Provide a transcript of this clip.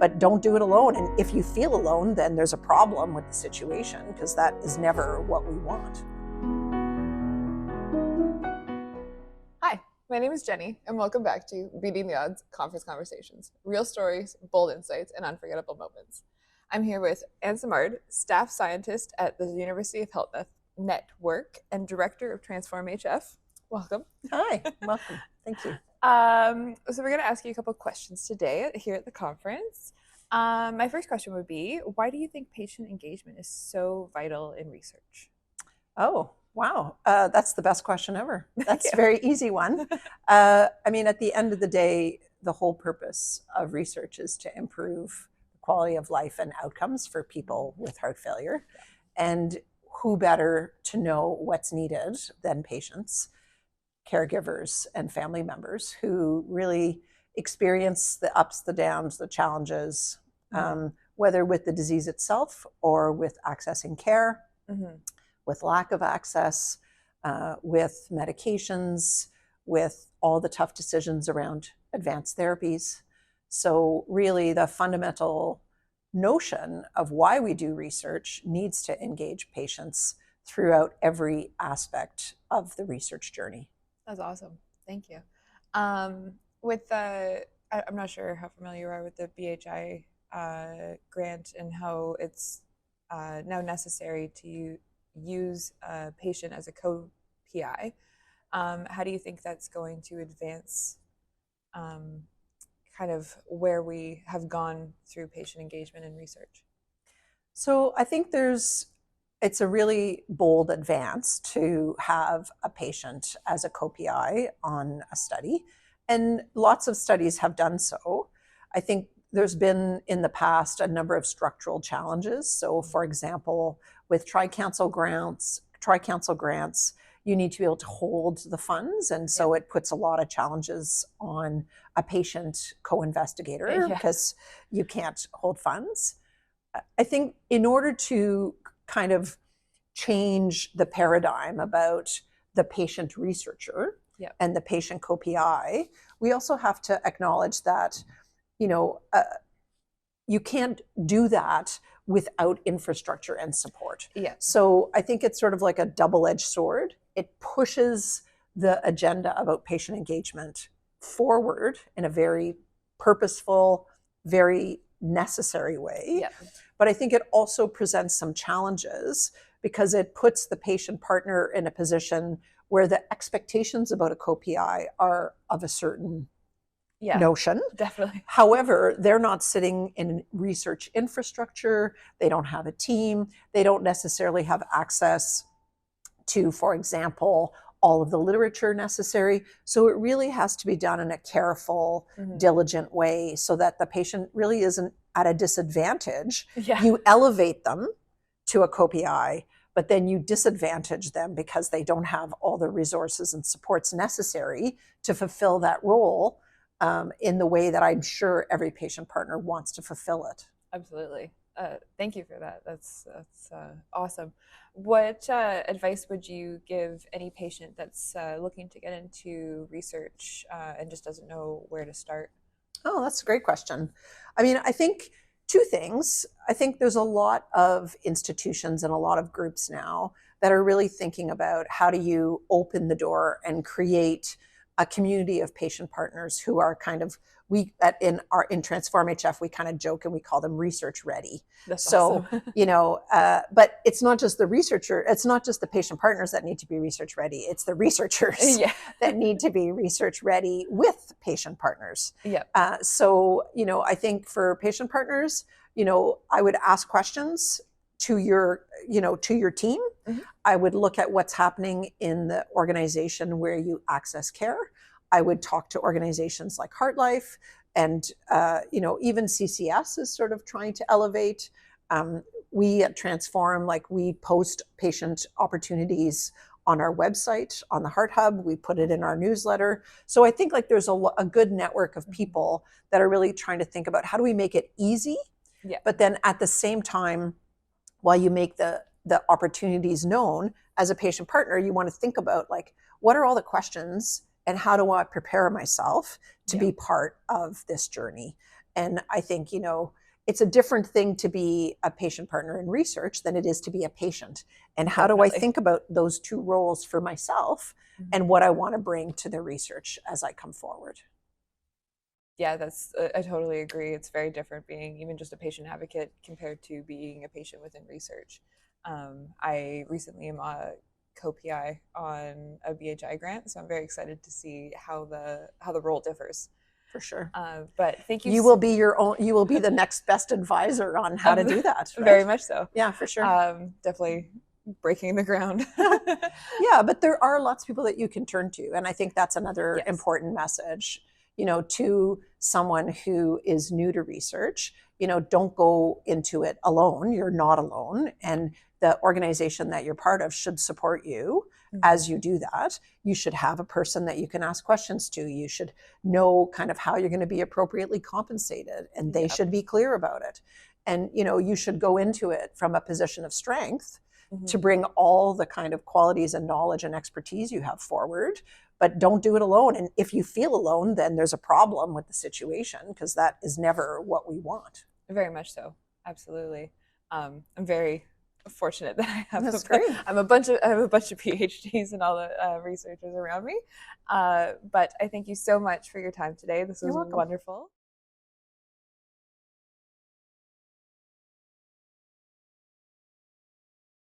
but don't do it alone. And if you feel alone, then there's a problem with the situation, because that is never what we want. Hi, my name is Jenny, and welcome back to Beating the Odds Conference Conversations. Real stories, bold insights, and unforgettable moments. I'm here with Anne Samard, staff scientist at the University of Health Network and director of Transform HF. Welcome. Hi, welcome. Thank you. So we're going to ask you a couple of questions today here at the conference. My first question would be, why do you think patient engagement is so vital in research? Oh, wow. That's the best question ever. That's a very easy one. I mean, at the end of the day, the whole purpose of research is to improve the quality of life and outcomes for people with heart failure. And who better to know what's needed than patients, caregivers, and family members who really experience the ups, the downs, the challenges, whether with the disease itself or with accessing care, with lack of access, with medications, with all the tough decisions around advanced therapies. So really the fundamental notion of why we do research needs to engage patients throughout every aspect of the research journey. That's awesome. Thank you. With the, I'm not sure how familiar you are with the BHI grant and how it's now necessary to use a patient as a co-PI. How do you think that's going to advance kind of where we have gone through patient engagement and research? So I think it's a really bold advance to have a patient as a co-PI on a study, and lots of studies have done so. I think there's been in the past a number of structural challenges. So for example, with tri-council grants, you need to be able to hold the funds. And so it puts a lot of challenges on a patient co-investigator because you can't hold funds. I think in order to kind of change the paradigm about the patient researcher and the patient co-PI, we also have to acknowledge that, you can't do that without infrastructure and support. So I think it's sort of like a double-edged sword. It pushes the agenda about patient engagement forward in a very purposeful, very necessary way. But I think it also presents some challenges because it puts the patient partner in a position where the expectations about a co-PI are of a certain notion. Definitely. However, they're not sitting in research infrastructure. They don't have a team. They don't necessarily have access to, for example, all of the literature necessary. So it really has to be done in a careful, diligent way so that the patient really isn't at a disadvantage. You elevate them to a co-PI, but then you disadvantage them because they don't have all the resources and supports necessary to fulfill that role in the way that I'm sure every patient partner wants to fulfill it. Absolutely. Thank you for that. That's awesome. What advice would you give any patient that's looking to get into research and just doesn't know where to start? Oh, that's a great question. I mean, I think two things. I think there's a lot of institutions and a lot of groups now that are really thinking about how do you open the door and create a community of patient partners who are kind of, in Transform HF, we kind of joke and we call them research ready. That's awesome. But it's not just the researcher, it's not just the patient partners that need to be research ready, it's the researchers that need to be research ready with patient partners. So, I think for patient partners, I would ask questions to your team. I would look at what's happening in the organization where you access care. I would talk to organizations like Heartlife, and even CCS is sort of trying to elevate. We at Transform, we post patient opportunities on our website, on the Heart Hub. We put it in our newsletter. So I think there's a good network of people that are really trying to think about how do we make it easy, but then at the same time, while you make the opportunities known, as a patient partner, you want to think about what are all the questions and how do I prepare myself to be part of this journey? And I think, it's a different thing to be a patient partner in research than it is to be a patient. And how do I think about those two roles for myself and what I want to bring to the research as I come forward? Yeah, I totally agree. It's very different being even just a patient advocate compared to being a patient within research. I recently am a co-PI on a BHI grant, so I'm very excited to see how the role differs. For sure. But thank you. You will be you will be the next best advisor on how to do that. Right? Very much so. Yeah, for sure. Definitely breaking the ground. Yeah, but there are lots of people that you can turn to. And I think that's another important message, to someone who is new to research. Don't go into it alone. You're not alone. And the organization that you're part of should support you as you do that. You should have a person that you can ask questions to. You should know kind of how you're going to be appropriately compensated, and they should be clear about it. And, you should go into it from a position of strength to bring all the kind of qualities and knowledge and expertise you have forward, but don't do it alone. And if you feel alone, then there's a problem with the situation, because that is never what we want. Very much so. Absolutely. I'm very fortunate that I have great. I have a bunch of PhDs and all the researchers around me. But I thank you so much for your time today. This was wonderful.